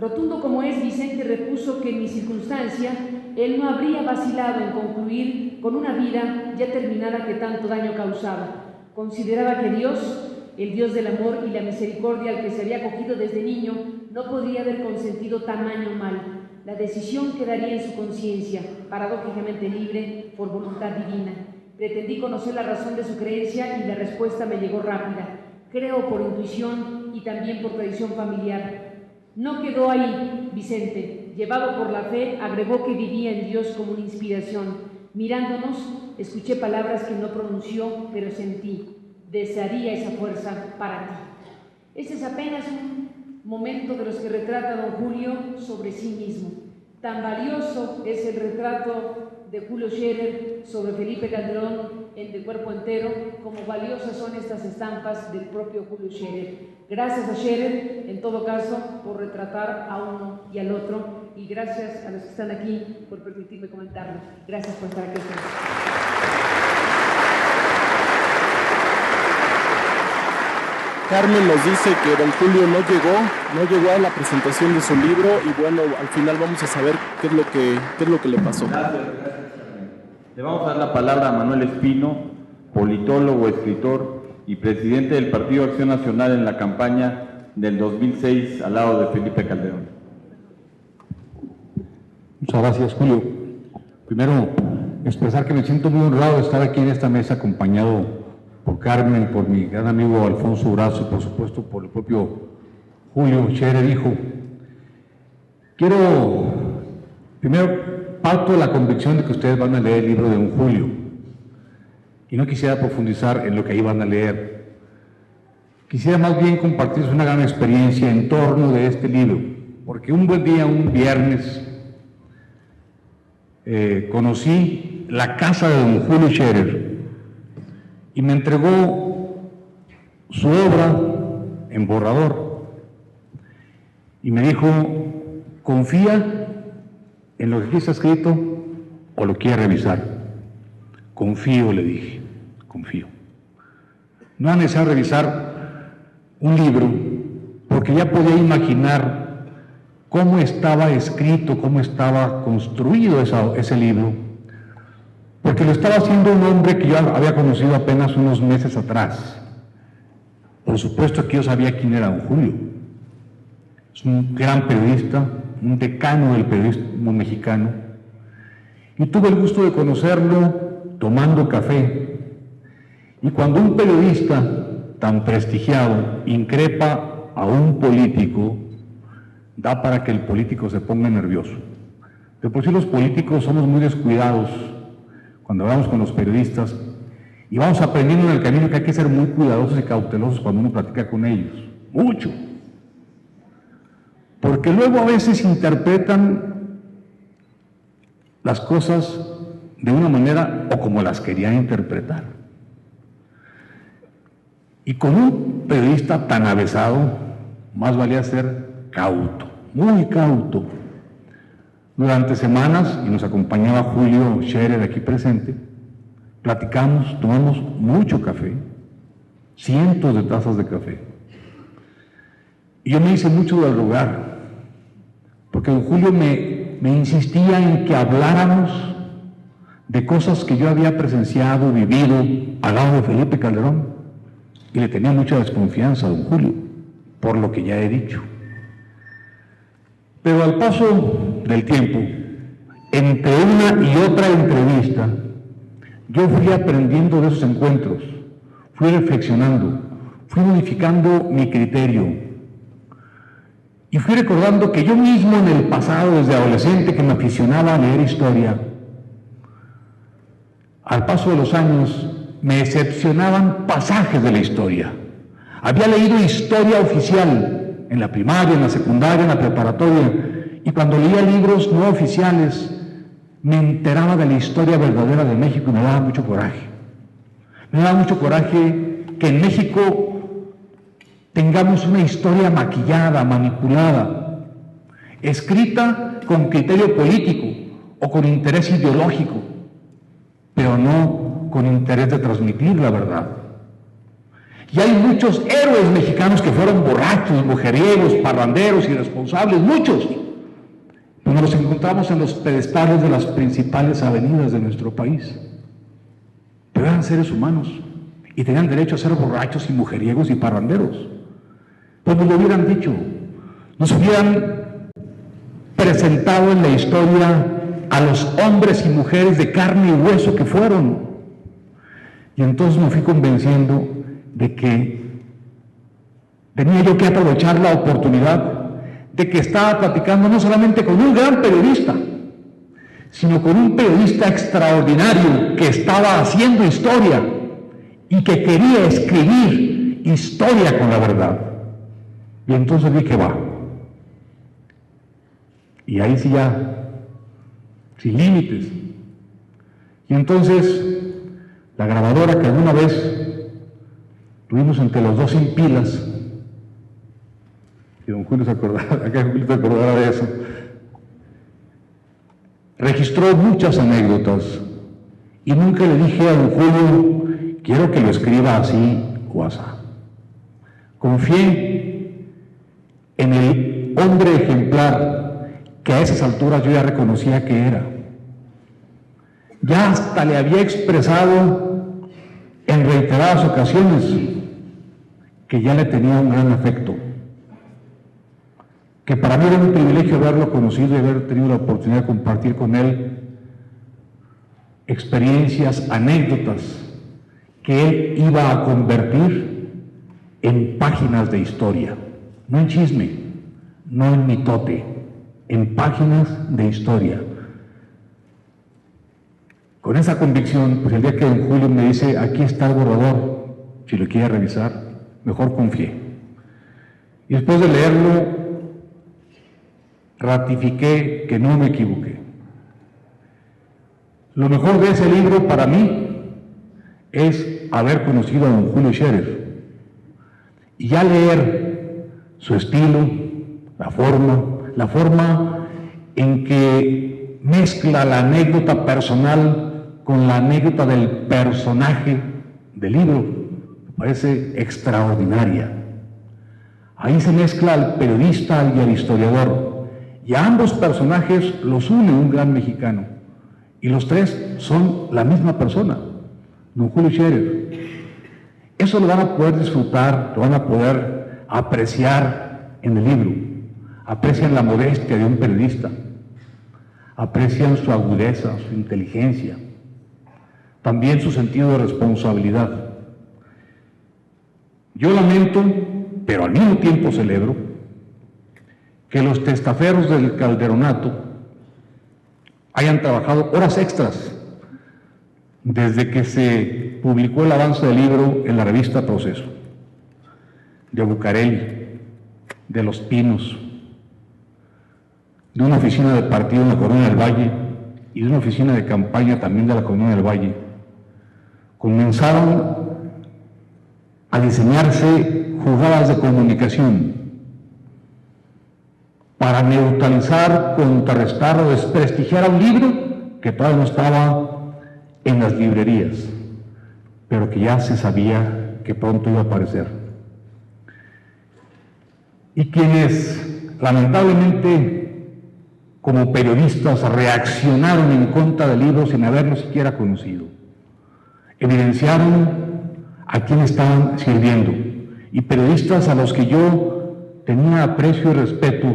Rotundo como es, Vicente repuso que en mi circunstancia él no habría vacilado en concluir con una vida ya terminada que tanto daño causaba. Consideraba que Dios, el Dios del amor y la misericordia al que se había acogido desde niño, no podría haber consentido tamaño mal. La decisión quedaría en su conciencia, paradójicamente libre por voluntad divina. Pretendí conocer la razón de su creencia y la respuesta me llegó rápida. Creo por intuición y también por tradición familiar. No quedó ahí, Vicente. Llevado por la fe, agregó que vivía en Dios como una inspiración. Mirándonos, escuché palabras que no pronunció, pero sentí. Desearía esa fuerza para ti. Este es apenas un momento de los que retrata don Julio sobre sí mismo. Tan valioso es el retrato de Julio Scherer sobre Felipe Calderón en De Cuerpo Entero, como valiosas son estas estampas del propio Julio Scherer. Gracias a Scherer, en todo caso, por retratar a uno y al otro, y gracias a los que están aquí por permitirme comentarlo. Gracias por estar aquí. Carmen nos dice que don Julio no llegó a la presentación de su libro, y bueno, al final vamos a saber qué es lo que le pasó. Gracias, Carmen. Le vamos a dar la palabra a Manuel Espino, politólogo, escritor y presidente del Partido Acción Nacional en la campaña del 2006 al lado de Felipe Calderón. Muchas gracias, Julio. Primero, expresar que me siento muy honrado de estar aquí en esta mesa acompañado por Carmen, por mi gran amigo Alfonso Brazo y por supuesto por el propio Julio Scherer, hijo. Primero, parto de la convicción de que ustedes van a leer el libro de don Julio, y no quisiera profundizar en lo que ahí van a leer. Quisiera más bien compartirles una gran experiencia en torno de este libro, porque un buen día, un viernes, conocí la casa de don Julio Scherer y me entregó su obra en borrador y me dijo: confía en lo que aquí está escrito o lo quiere revisar. Confío, le dije, confío. No era necesario revisar un libro porque ya podía imaginar cómo estaba escrito, cómo estaba construido ese libro, porque lo estaba haciendo un hombre que yo había conocido apenas unos meses atrás. Por supuesto que yo sabía quién era don Julio. Es un gran periodista, un decano del periodismo mexicano, y tuve el gusto de conocerlo tomando café. Y cuando un periodista tan prestigiado increpa a un político, da para que el político se ponga nervioso. De por sí los políticos somos muy descuidados cuando hablamos con los periodistas, y vamos aprendiendo en el camino que hay que ser muy cuidadosos y cautelosos cuando uno platica con ellos. Mucho. Porque luego a veces interpretan las cosas de una manera o como las querían interpretar. Y con un periodista tan avesado, más valía ser cauto, muy cauto. Durante semanas, y nos acompañaba Julio Scherer aquí presente, platicamos, tomamos mucho café, cientos de tazas de café. Y yo me hice mucho del lugar, porque don Julio me insistía en que habláramos de cosas que yo había presenciado, vivido, al lado de Felipe Calderón, y le tenía mucha desconfianza a don Julio, por lo que ya he dicho. Pero al paso del tiempo, entre una y otra entrevista, yo fui aprendiendo de esos encuentros, fui reflexionando, fui modificando mi criterio, y fui recordando que yo mismo en el pasado, desde adolescente, que me aficionaba a leer historia, al paso de los años me decepcionaban pasajes de la historia. Había leído historia oficial en la primaria, en la secundaria, en la preparatoria, y cuando leía libros no oficiales me enteraba de la historia verdadera de México y me daba mucho coraje. Me daba mucho coraje que en México tengamos una historia maquillada, manipulada, escrita con criterio político o con interés ideológico, pero no con interés de transmitir la verdad. Y hay muchos héroes mexicanos que fueron borrachos, mujeriegos, parranderos, irresponsables, muchos. Pero nos encontramos en los pedestales de las principales avenidas de nuestro país. Pero eran seres humanos y tenían derecho a ser borrachos y mujeriegos y parranderos. Pues nos lo hubieran dicho, nos hubieran presentado en la historia a los hombres y mujeres de carne y hueso que fueron. Y entonces me fui convenciendo de que tenía yo que aprovechar la oportunidad de que estaba platicando no solamente con un gran periodista, sino con un periodista extraordinario que estaba haciendo historia y que quería escribir historia con la verdad. Y entonces dije, va. Y ahí sí ya, sin límites. Y entonces, la grabadora que alguna vez tuvimos entre los dos sin pilas, y don Julio se acordará de eso, registró muchas anécdotas y nunca le dije a don Julio, quiero que lo escriba así o asá. Confié en el hombre ejemplar que a esas alturas yo ya reconocía que era. Ya hasta le había expresado en reiteradas ocasiones que ya le tenía un gran afecto, que para mí era un privilegio haberlo conocido y haber tenido la oportunidad de compartir con él experiencias, anécdotas que él iba a convertir en páginas de historia, no en chisme, no en mitote, en páginas de historia. Con esa convicción, pues el día que don Julio me dice, aquí está el borrador, si lo quiere revisar, mejor confié. Y después de leerlo, ratifiqué que no me equivoqué. Lo mejor de ese libro para mí es haber conocido a don Julio Scherer y ya leer su estilo, la forma en que mezcla la anécdota personal con la anécdota del personaje del libro, me parece extraordinaria. Ahí se mezcla al periodista y al historiador, y a ambos personajes los une un gran mexicano, y los tres son la misma persona, don Julio Scherer. Eso lo van a poder disfrutar, lo van a poder apreciar en el libro. Aprecian la modestia de un periodista, aprecian su agudeza, su inteligencia, también su sentido de responsabilidad. Yo lamento, pero al mismo tiempo celebro, que los testaferros del Calderonato hayan trabajado horas extras desde que se publicó el avance del libro en la revista Proceso, de Bucareli, de Los Pinos, de una oficina de partido en la Colonia del Valle y de una oficina de campaña también de la Colonia del Valle. Comenzaron a diseñarse jugadas de comunicación para neutralizar, contrarrestar o desprestigiar a un libro que todavía no estaba en las librerías, pero que ya se sabía que pronto iba a aparecer. Y quienes lamentablemente como periodistas reaccionaron en contra del libro sin haberlo siquiera conocido, evidenciaron a quién estaban sirviendo, y periodistas a los que yo tenía aprecio y respeto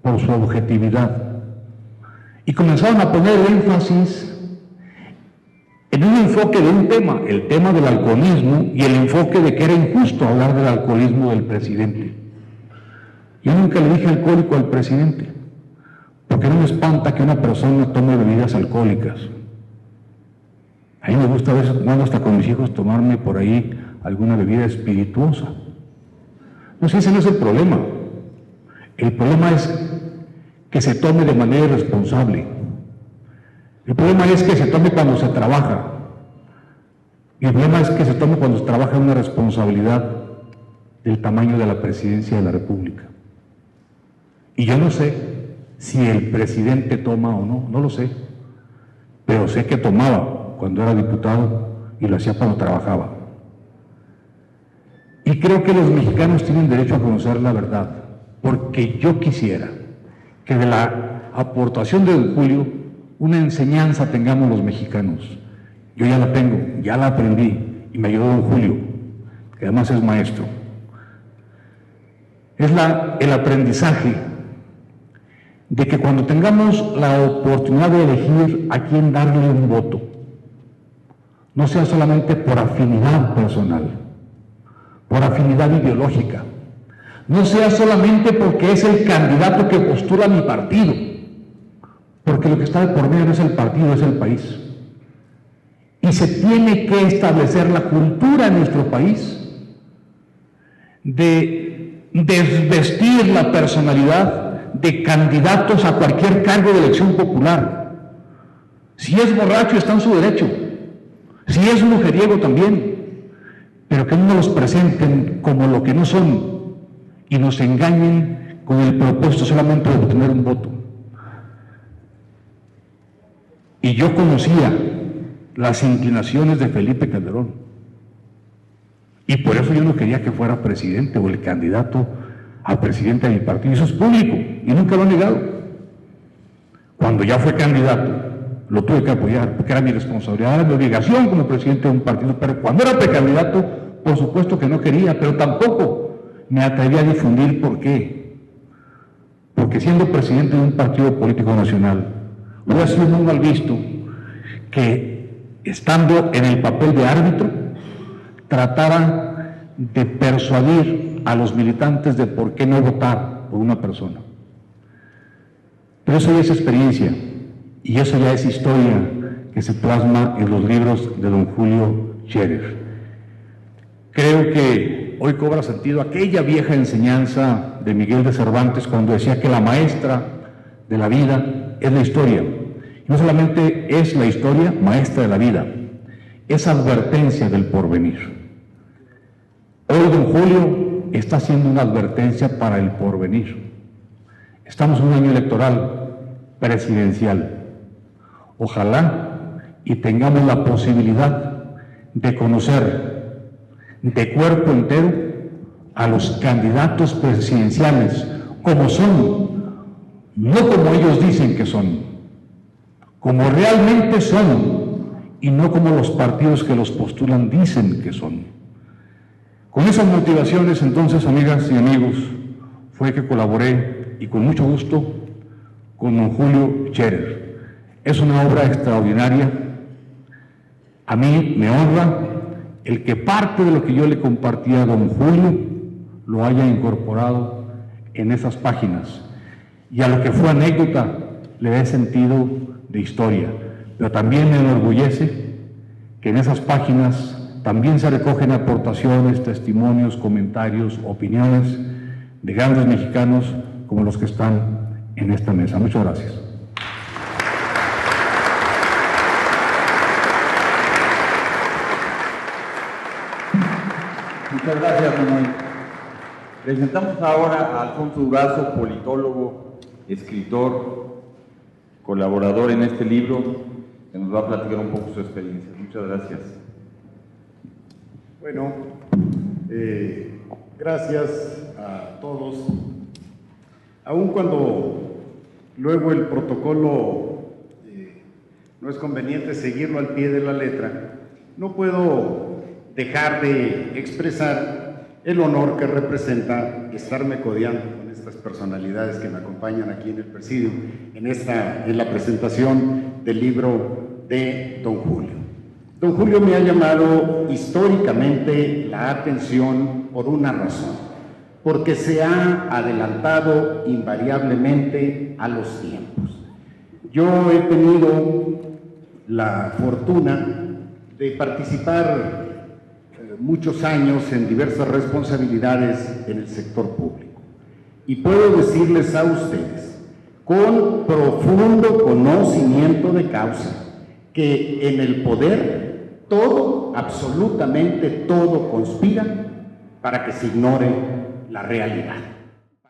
por su objetividad, y comenzaron a poner énfasis en un enfoque de un tema, el tema del alcoholismo, y el enfoque de que era injusto hablar del alcoholismo del presidente. Yo nunca le dije alcohólico al presidente, porque no me espanta que una persona tome bebidas alcohólicas. A mí me gusta a veces, bueno, hasta con mis hijos, tomarme por ahí alguna bebida espirituosa. No sé, ese no es el problema. El problema es que se tome de manera irresponsable. El problema es que se tome cuando se trabaja. Y el problema es que se tome cuando se trabaja en una responsabilidad del tamaño de la presidencia de la República. Y yo no sé si el presidente toma o no, no lo sé. Pero sé que tomaba cuando era diputado y lo hacía cuando trabajaba. Y creo que los mexicanos tienen derecho a conocer la verdad, porque yo quisiera que de la aportación de don Julio una enseñanza tengamos los mexicanos. Yo ya la tengo, ya la aprendí, y me ayudó don Julio, que además es maestro. Es el aprendizaje de que cuando tengamos la oportunidad de elegir a quién darle un voto, no sea solamente por afinidad personal, por afinidad ideológica, no sea solamente porque es el candidato que postula mi partido, porque lo que está de por medio no es el partido, es el país. Y se tiene que establecer la cultura en nuestro país de desvestir la personalidad de candidatos a cualquier cargo de elección popular. Si es borracho está en su derecho, si es mujeriego también, pero que no los presenten como lo que no son y nos engañen con el propósito solamente de obtener un voto. Y yo conocía las inclinaciones de Felipe Calderón, y por eso yo no quería que fuera presidente o el candidato a presidente de mi partido. Eso es público y nunca lo he negado. Cuando ya fue candidato lo tuve que apoyar porque era mi responsabilidad, era mi obligación como presidente de un partido, pero cuando era precandidato por supuesto que no quería, pero tampoco me atreví a difundir. ¿Por qué? Porque siendo presidente de un partido político nacional hubiera sido muy mal visto que, estando en el papel de árbitro, tratara de persuadir a los militantes de por qué no votar por una persona. Pero eso ya es experiencia y eso ya es historia que se plasma en los libros de don Julio Scherer. Creo que hoy cobra sentido aquella vieja enseñanza de Miguel de Cervantes cuando decía que la maestra de la vida es la historia. Y no solamente es la historia maestra de la vida, es advertencia del porvenir. Hoy don Julio está haciendo una advertencia para el porvenir. Estamos en un año electoral presidencial. Ojalá y tengamos la posibilidad de conocer de cuerpo entero a los candidatos presidenciales como son, no como ellos dicen que son, como realmente son y no como los partidos que los postulan dicen que son. Con esas motivaciones, entonces, amigas y amigos, fue que colaboré y con mucho gusto con don Julio Scherer. Es una obra extraordinaria. A mí me honra el que parte de lo que yo le compartía a don Julio lo haya incorporado en esas páginas. Y a lo que fue anécdota le dé sentido de historia. Pero también me enorgullece que en esas páginas también se recogen aportaciones, testimonios, comentarios, opiniones de grandes mexicanos como los que están en esta mesa. Muchas gracias. Muchas gracias, Manuel. Presentamos ahora a Alfonso Durazo, politólogo, escritor, colaborador en este libro, que nos va a platicar un poco su experiencia. Muchas gracias. Bueno, gracias a todos. Aun cuando luego el protocolo no es conveniente seguirlo al pie de la letra, no puedo dejar de expresar el honor que representa estarme codeando con estas personalidades que me acompañan aquí en el presidio, en la presentación del libro de don Julio. Don Julio me ha llamado históricamente la atención por una razón, porque se ha adelantado invariablemente a los tiempos. Yo he tenido la fortuna de participar muchos años en diversas responsabilidades en el sector público. Y puedo decirles a ustedes, con profundo conocimiento de causa, que en el poder todo, absolutamente todo, conspira para que se ignore la realidad.